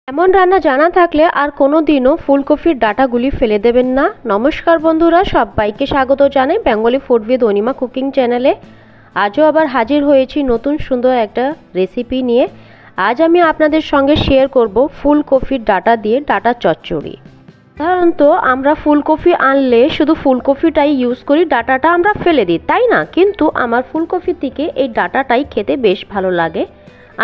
এমন রান্না জানা থাকলে আর কোনো দিনও ফুলকপির ডাঁটাগুলি ফেলে দেবেন না। নমস্কার বন্ধুরা, সবাইকে স্বাগত জানাই Bengali food with Anima cooking চ্যানেলে। আজও আবার হাজির হয়েছি নতুন সুন্দর একটা রেসিপি নিয়ে। আজ আমি আপনাদের সঙ্গে শেয়ার করব ফুলকপির ডাঁটা দিয়ে ডাঁটা চচ্চড়ি। সাধারণত আমরা ফুলকপি আনলে শুধু ফুলকপিটাই ইউজ করি, ডাঁটাটা আমরা ফেলে দিই, তাই না? কিন্তু আমার ফুলকপির থেকে এই ডাঁটাটাই খেতে বেশ ভালো লাগে।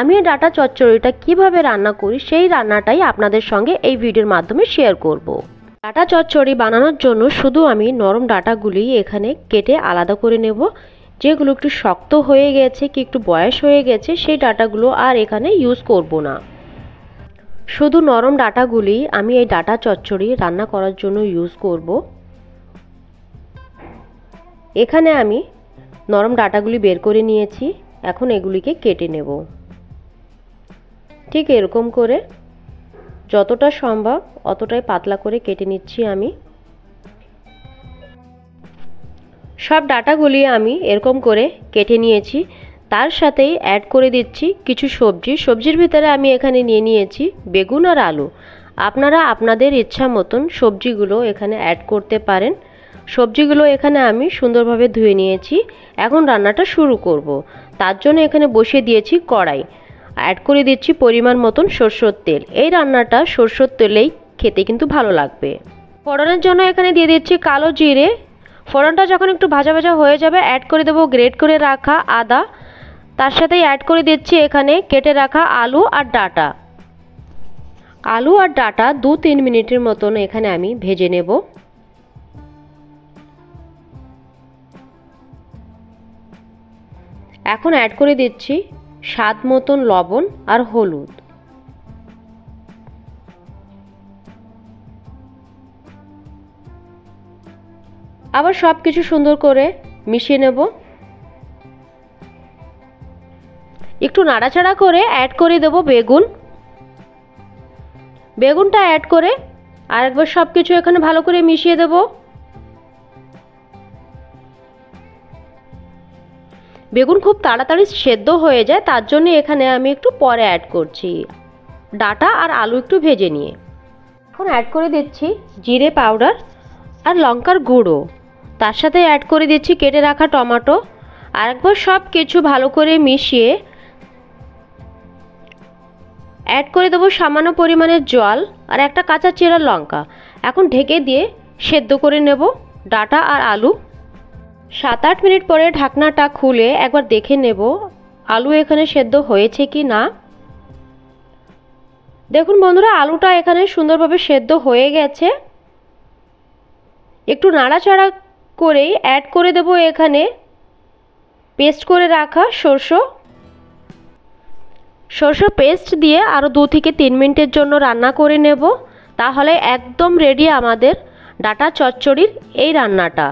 আমি এই ডাঁটা চচ্চড়িটা কিভাবে রান্না করি সেই রান্নাটাই আপনাদের সঙ্গে এই ভিডিওর মাধ্যমে শেয়ার করব। ডাঁটা চচ্চড়ি বানানোর জন্য শুধু আমি নরম ডাঁটাগুলি এখানে কেটে আলাদা করে নেব। যেগুলো একটু শক্ত হয়ে গেছে কি একটু বয়স হয়ে গেছে সেই ডাঁটাগুলো আর এখানে ইউজ করব না। শুধু নরম ডাঁটাগুলি আমি এই ডাঁটা চচ্চড়ি রান্না করার জন্য ইউজ করব। এখানে আমি নরম ডাঁটাগুলি বের করে নিয়েছি, এখন এগুলিকে কেটে নেব। ঠিক এরকম করে যতটা সম্ভব অতটাই পাতলা করে কেটে নিচ্ছি আমি। সব ডাঁটাগুলি আমি এরকম করে কেটে নিয়েছি। তার সাথেই অ্যাড করে দিচ্ছি কিছু সবজির ভিতরে আমি এখানে নিয়ে নিয়েছি বেগুন আর আলু। আপনারা আপনাদের ইচ্ছা মতন সবজিগুলো এখানে অ্যাড করতে পারেন। সবজিগুলো এখানে আমি সুন্দরভাবে ধুয়ে নিয়েছি। এখন রান্নাটা শুরু করব। তার জন্য এখানে বসিয়ে দিয়েছি কড়াই। অ্যাড করে দিচ্ছি পরিমাণ মতন সরষের তেল। এই রান্নাটা সরষের তেলেই খেতে কিন্তু ভালো লাগবে। ফোড়নের জন্য এখানে দিয়ে দিচ্ছি কালো জিরে। ফোড়নটা যখন একটু ভাজা ভাজা হয়ে যাবে অ্যাড করে দেবো গ্রেট করে রাখা আদা। তার সাথেই অ্যাড করে দিচ্ছি এখানে কেটে রাখা আলু আর ডাঁটা। আলু আর ডাঁটা 2-3 মিনিটের মতন এখানে আমি ভেজে নেব। এখন অ্যাড করে দিচ্ছি স্বাদ মতন লবণ আর হলুদ। আবার সব কিছু সুন্দর করে মিশিয়ে নেব। একটু নাড়াচাড়া করে অ্যাড করে দেব বেগুন। বেগুনটা অ্যাড করে আরেকবার সব কিছু এখানে ভালো করে মিশিয়ে দেব। বেগুন খুব তাড়াতাড়ি সেদ্ধ হয়ে যায়, তার জন্য এখানে আমি একটু পরে অ্যাড করছি, ডাঁটা আর আলু একটু ভেজে নিয়ে। এখন অ্যাড করে দিচ্ছি জিরে পাউডার আর লঙ্কার গুঁড়ো। তার সাথে অ্যাড করে দিচ্ছি কেটে রাখা টমেটো। আরেকবার সব কিছু ভালো করে মিশিয়ে অ্যাড করে দেবো সামান্য পরিমাণের জল আর একটা কাঁচা চেরা লঙ্কা। এখন ঢেকে দিয়ে সেদ্ধ করে নেব ডাঁটা আর আলু। 7-8 মিনিট পরে ঢাকনাটা খুলে একবার দেখে নেব আলু এখানে সেদ্ধ হয়েছে কি না। দেখুন বন্ধুরা, আলুটা এখানে সুন্দরভাবে সেদ্ধ হয়ে গেছে। একটু নাড়াচাড়া করেই অ্যাড করে দেব এখানে পেস্ট করে রাখা সরষে পেস্ট দিয়ে আরও 2-3 মিনিটের জন্য রান্না করে নেব। তাহলে একদম রেডি আমাদের ডাঁটা চচ্চড়ির এই রান্নাটা।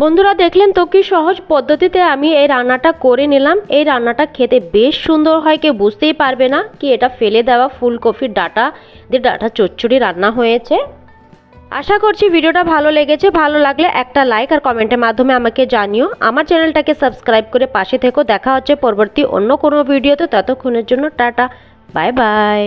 বন্ধুরা দেখলেন তো কি সহজ পদ্ধতিতে আমি এই রান্নাটা করে নিলাম। এই রান্নাটা খেতে বেশ সুন্দর হয়, কেউ বুঝতেই পারবে না কি এটা ফেলে দেওয়া ফুলকপির ডাঁটা দিয়ে ডাঁটা চচ্চড়ি রান্না হয়েছে। আশা করছি ভিডিওটা ভালো লেগেছে। ভালো লাগলে একটা লাইক আর কমেন্টের মাধ্যমে আমাকে জানিও। আমার চ্যানেলটাকে সাবস্ক্রাইব করে পাশে থেকো। দেখা হচ্ছে পরবর্তী অন্য কোনো ভিডিওতে। ততক্ষণের জন্য টাটা, বাই বাই।